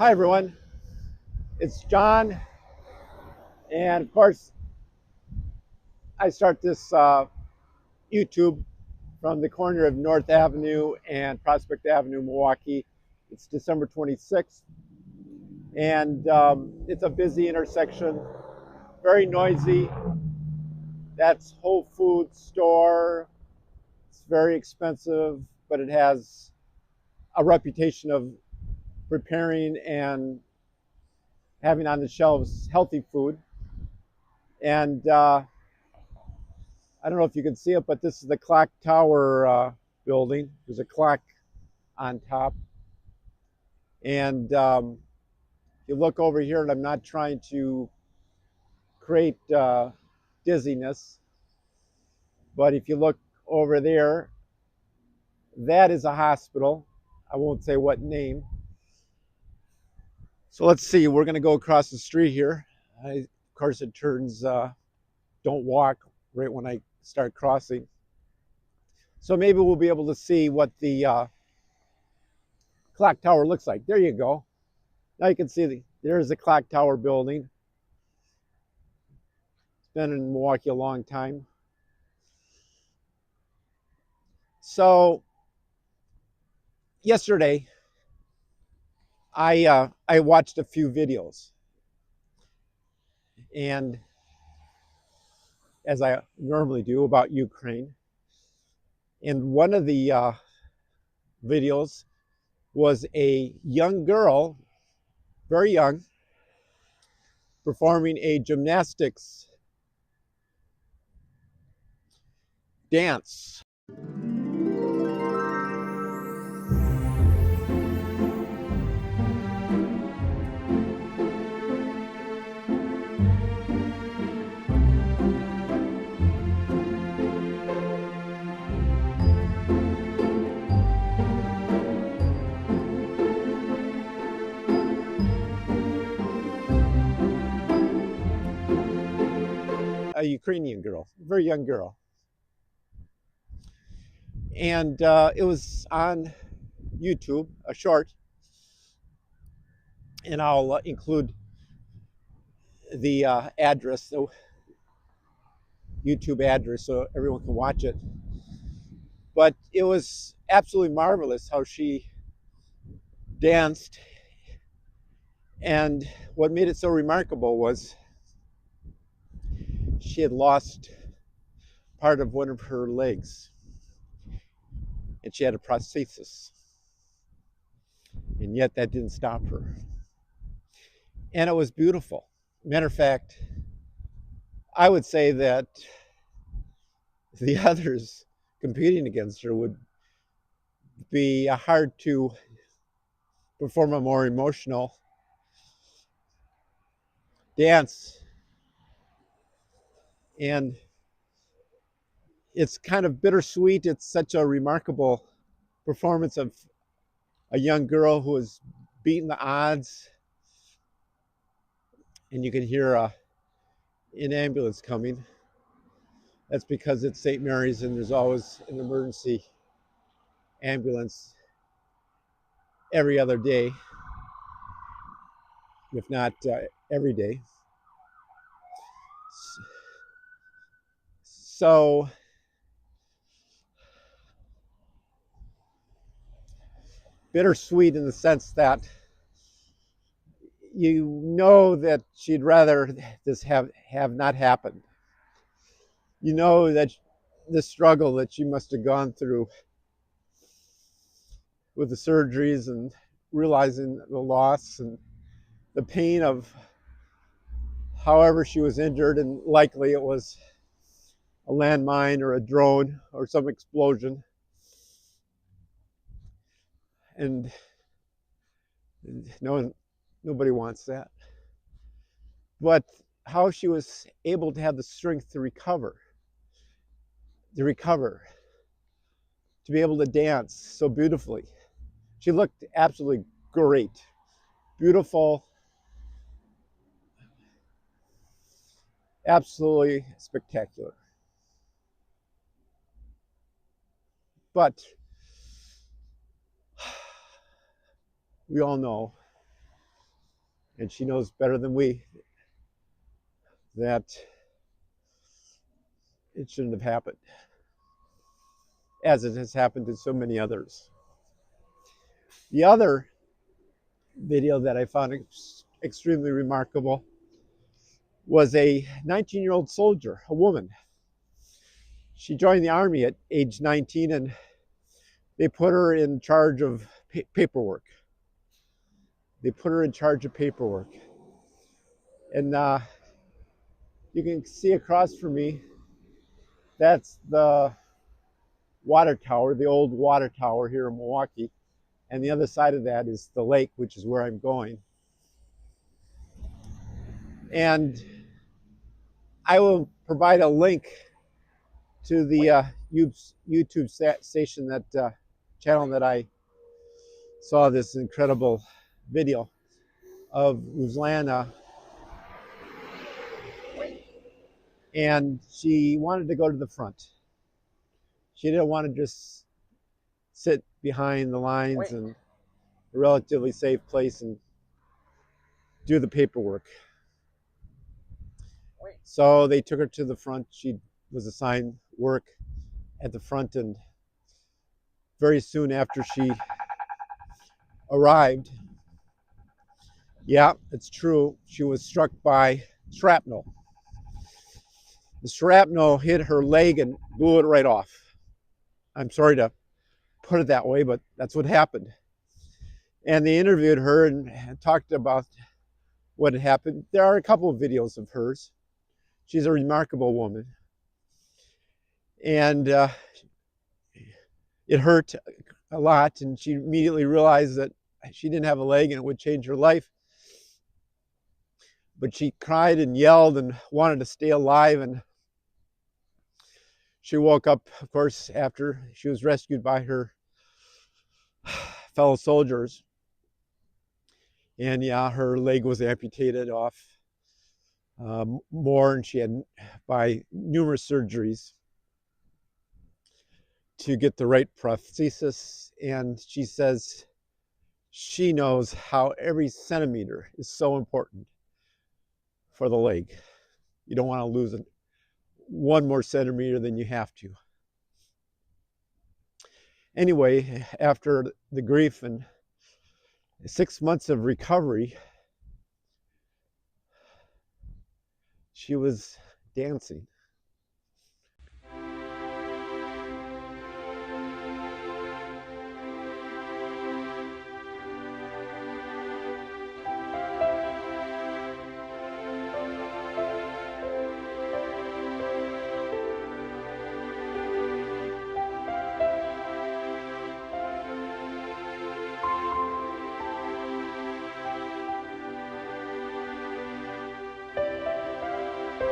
Hi everyone, it's John, and of course I start this YouTube from the corner of North Avenue and Prospect Avenue, Milwaukee. It's December 26th, and it's a busy intersection, very noisy. That's Whole Foods store. It's very expensive, but it has a reputation of preparing and having on the shelves healthy food. And I don't know if you can see it, but this is the clock tower building. There's a clock on top. And you look over here, and I'm not trying to create dizziness, but if you look over there, that is a hospital. I won't say what name. So let's see, we're going to go across the street here. Of course, it turns don't walk right when I start crossing. So maybe we'll be able to see what the clock tower looks like. There you go. Now you can see there's the clock tower building. It's been in Milwaukee a long time. So yesterday, I watched a few videos, and as I normally do, about Ukraine. And one of the videos was a young girl, very young, performing a gymnastics dance. A Ukrainian girl, very young girl. And it was on YouTube, a short, and I'll include the address, the YouTube address, so everyone can watch it. But it was absolutely marvelous how she danced. And what made it so remarkable was she had lost part of one of her legs, and she had a prosthesis. And yet that didn't stop her. And it was beautiful. Matter of fact, I would say that the others competing against her would be hard to perform a more emotional dance. And it's kind of bittersweet. It's such a remarkable performance of a young girl who has beaten the odds. And you can hear an ambulance coming. That's because it's St. Mary's and there's always an emergency ambulance every other day, if not every day. So bittersweet in the sense that you know that she'd rather this have not happened. You know that the struggle that she must have gone through with the surgeries and realizing the loss and the pain of however she was injured, and likely it was a landmine or a drone or some explosion. And nobody wants that. But how she was able to have the strength to recover, to be able to dance so beautifully. She looked absolutely great, beautiful, absolutely spectacular. But we all know And she knows better than we that it shouldn't have happened, as it has happened to so many others. The other video that I found extremely remarkable was a 19-year-old soldier, a woman. She joined the Army at age 19, and they put her in charge of paperwork. They put her in charge of paperwork. And you can see across from me, that's the water tower, the old water tower here in Milwaukee. And the other side of that is the lake, which is where I'm going. And I will provide a link to the YouTube station, that channel that I saw this incredible video of Rousa, and she wanted to go to the front. She didn't want to just sit behind the lines in a relatively safe place and do the paperwork. So they took her to the front. She was assigned work at the front, and very soon after she arrived, yeah, it's true, she was struck by shrapnel. The shrapnel hit her leg and blew it right off. I'm sorry to put it that way, but that's what happened. And they interviewed her and talked about what had happened. There are a couple of videos of hers. She's a remarkable woman. And it hurt a lot, and she immediately realized that she didn't have a leg and it would change her life. But she cried and yelled and wanted to stay alive, and she woke up, of course, after she was rescued by her fellow soldiers. And yeah, her leg was amputated off more, and she had by numerous surgeries to get the right prosthesis. And she says she knows how every centimeter is so important for the leg. You don't want to lose one more centimeter than you have to. Anyway, after the grief and 6 months of recovery, she was dancing.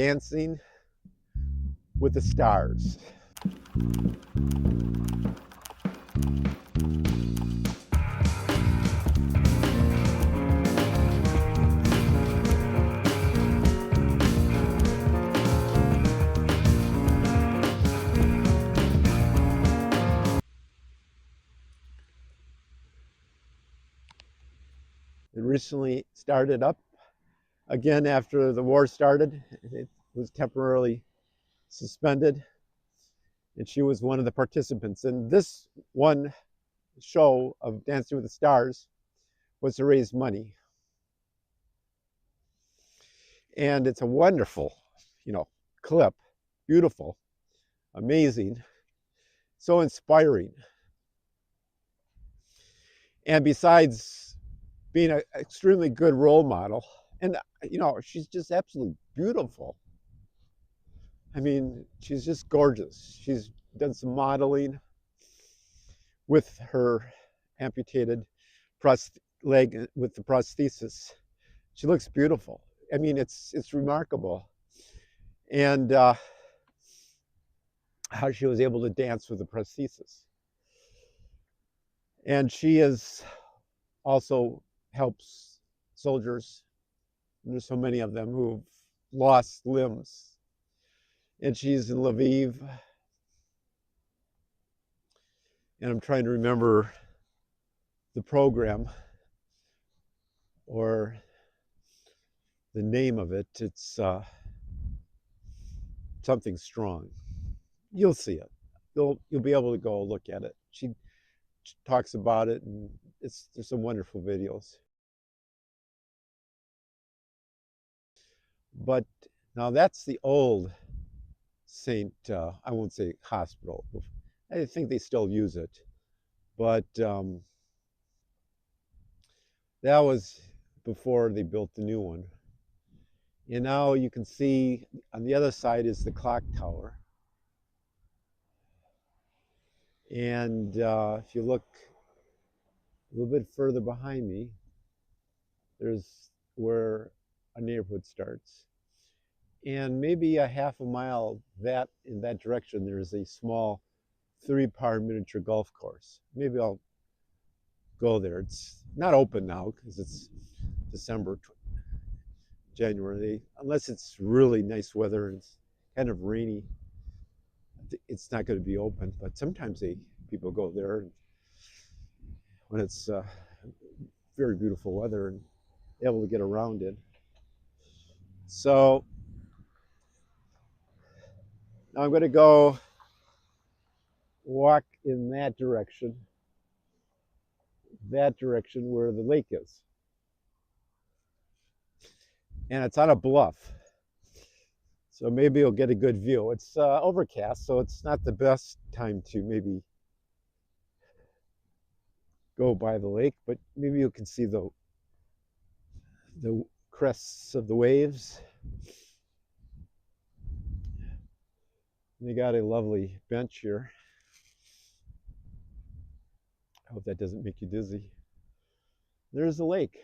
Dancing with the stars. It recently started up again after the war started. It was temporarily suspended, and she was one of the participants. And this one show of Dancing with the Stars was to raise money. And it's a wonderful, clip, beautiful, amazing, so inspiring. And besides being an extremely good role model, and she's just absolutely beautiful. I mean, she's just gorgeous. She's done some modeling with her amputated leg with the prosthesis. She looks beautiful. I mean, it's remarkable. And how she was able to dance with the prosthesis. And she also helps soldiers. And there's so many of them who've lost limbs. And she's in Lviv. And I'm trying to remember the program, or the name of it. It's something strong. You'll see it. You'll be able to go look at it. She talks about it, and there's some wonderful videos. But now that's the old Saint. I won't say hospital. I think they still use it, but that was before they built the new one. And now you can see on the other side is the clock tower. And if you look a little bit further behind me, there's where a neighborhood starts. And maybe a half a mile in that direction, there's a small 3-par miniature golf course. Maybe I'll go there. It's not open now because it's December, January, unless it's really nice weather and it's kind of rainy. It's not going to be open, but sometimes people go there when it's very beautiful weather and able to get around it. So now I'm going to go walk in that direction where the lake is. And it's on a bluff. So maybe you'll get a good view. It's overcast, so it's not the best time to maybe go by the lake, but maybe you can see the crests of the waves. They got a lovely bench here. I hope that doesn't make you dizzy. There's the lake.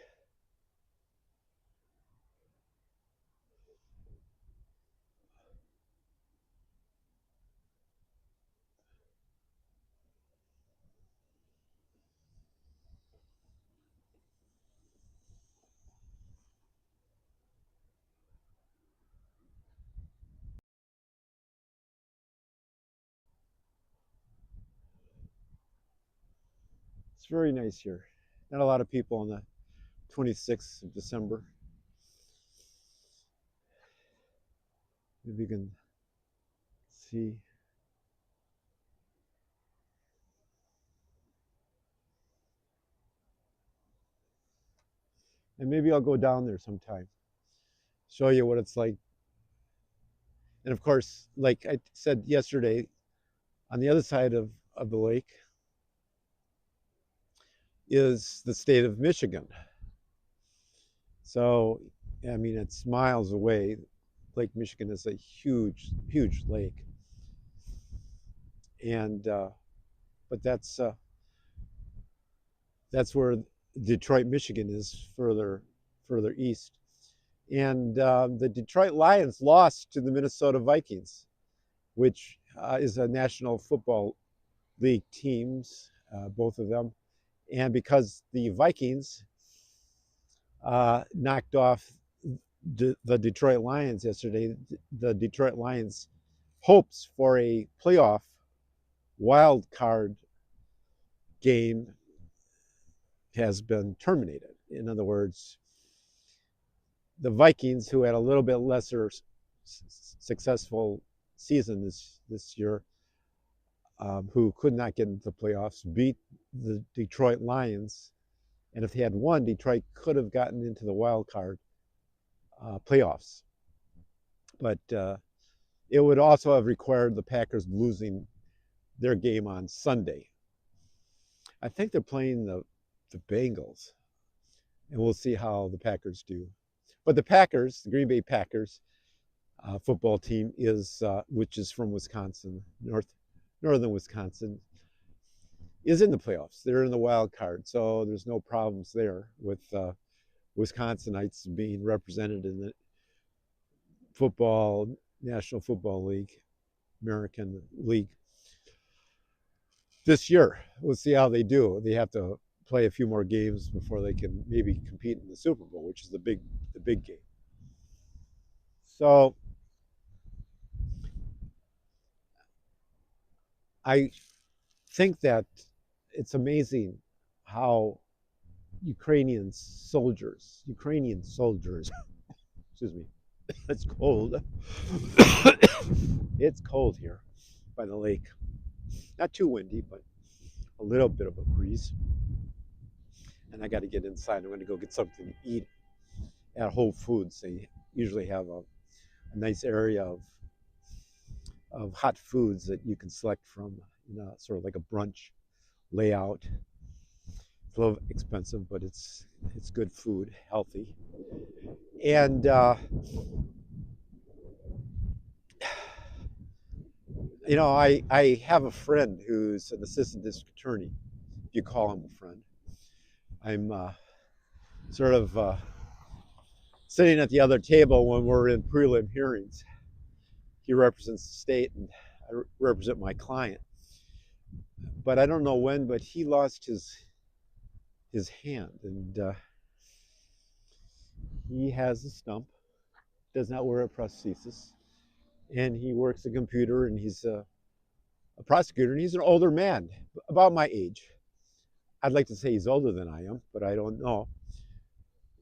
It's very nice here. Not a lot of people on the 26th of December. Maybe you can see. And maybe I'll go down there sometime, show you what it's like. And of course, like I said yesterday, on the other side of the lake is the state of Michigan. So, I mean, it's miles away. Lake Michigan is a huge, huge lake. And, but that's where Detroit, Michigan is further east. And the Detroit Lions lost to the Minnesota Vikings, which is a National Football League teams, both of them. And because the Vikings knocked off the Detroit Lions yesterday, the Detroit Lions' hopes for a playoff wild card game has been terminated. In other words, the Vikings, who had a little bit lesser successful season this year, who could not get into the playoffs, beat the Detroit Lions. And if they had won, Detroit could have gotten into the wild card playoffs. But it would also have required the Packers losing their game on Sunday. I think they're playing the Bengals, and we'll see how the Packers do. But the Packers, the Green Bay Packers football team, which is from Wisconsin, northern Wisconsin, is in the playoffs. They're in the wild card, so there's no problems there with Wisconsinites being represented in the National Football League, American League this year. We'll see how they do. They have to play a few more games before they can maybe compete in the Super Bowl, which is the big game. So I think that it's amazing how Ukrainian soldiers Excuse me. It's cold. It's cold here by the lake. Not too windy, but a little bit of a breeze. And I got to get inside. I'm going to go get something to eat at Whole Foods. They usually have a nice area of hot foods that you can select from, sort of like a brunch layout. It's a little expensive, but it's good food, healthy. And I have a friend who's an assistant district attorney. If you call him a friend, I'm sort of sitting at the other table when we're in prelim hearings. He represents the state, and I represent my client. But I don't know when, but he lost his hand, and he has a stump. Does not wear a prosthesis, and he works a computer, and he's a prosecutor, and he's an older man, about my age. I'd like to say he's older than I am, but I don't know.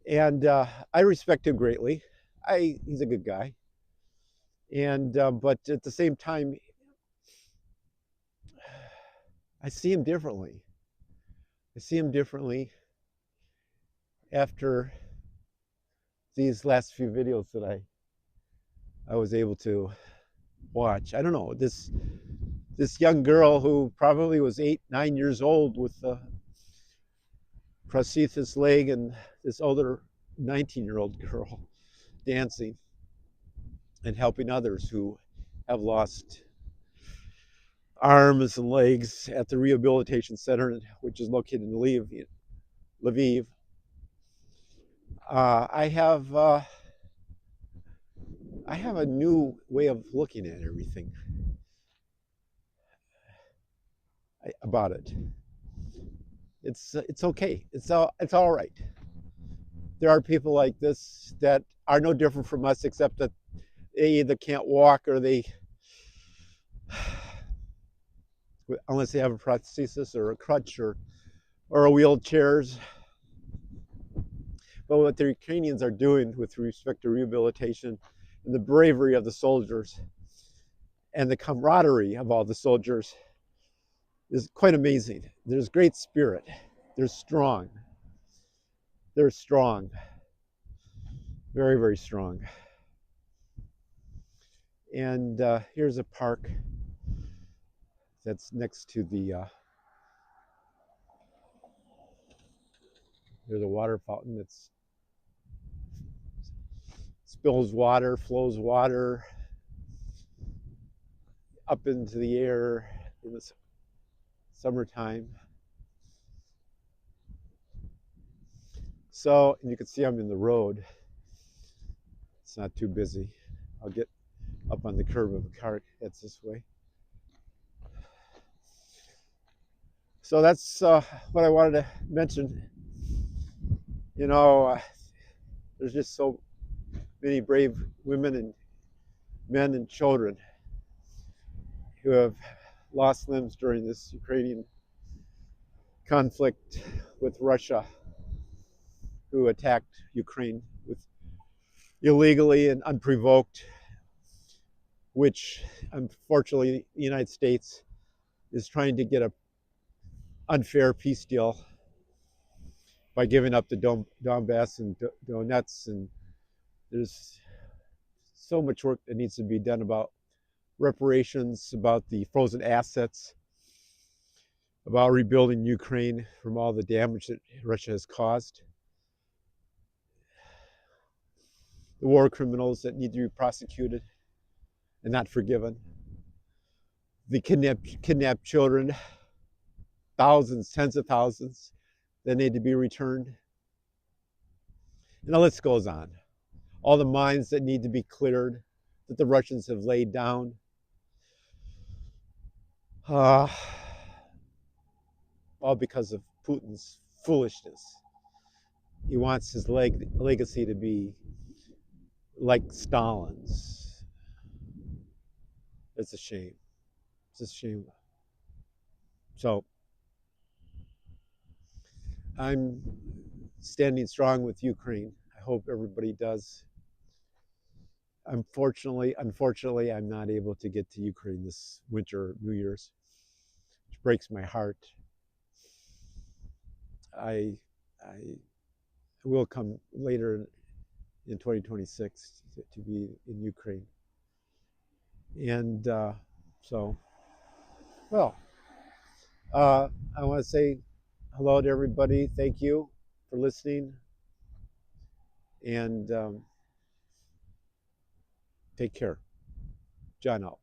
And I respect him greatly. He's a good guy, and but at the same time, I see him differently. I see him differently after these last few videos that I was able to watch. I don't know, this young girl who probably was 8, 9 years old with a prosthesis leg, and this older 19-year-old girl dancing and helping others who have lost arms and legs at the rehabilitation center, which is located in Lviv. I have a new way of looking at everything about it. It's okay. It's all right. There are people like this that are no different from us, except that they either can't walk or they, unless they have a prosthesis or a crutch or a wheelchairs. But what the Ukrainians are doing with respect to rehabilitation and the bravery of the soldiers and the camaraderie of all the soldiers is quite amazing. There's great spirit. They're strong. They're strong. Very, very strong. And here's a park that's next to there's a water fountain that's spills water, flows water up into the air in the summertime. So, and you can see I'm in the road. It's not too busy. I'll get up on the curb if a car heads this way. So that's what I wanted to mention. There's just so many brave women and men and children who have lost limbs during this Ukrainian conflict with Russia, who attacked Ukraine illegally and unprovoked, which unfortunately the United States is trying to get an unfair peace deal by giving up the Donbass and Donetsk. And there's so much work that needs to be done about reparations, about the frozen assets, about rebuilding Ukraine from all the damage that Russia has caused. The war criminals that need to be prosecuted and not forgiven. The kidnapped children, thousands, tens of thousands, that need to be returned. And the list goes on. All the mines that need to be cleared, that the Russians have laid down. All because of Putin's foolishness. He wants his legacy to be like Stalin's. It's a shame. It's a shame. So I'm standing strong with Ukraine. I hope everybody does. unfortunately, I'm not able to get to Ukraine this winter, New Year's, which breaks my heart. I will come later in 2026 to be in Ukraine. And so, well, I want to say hello to everybody. Thank you for listening. And take care. John out.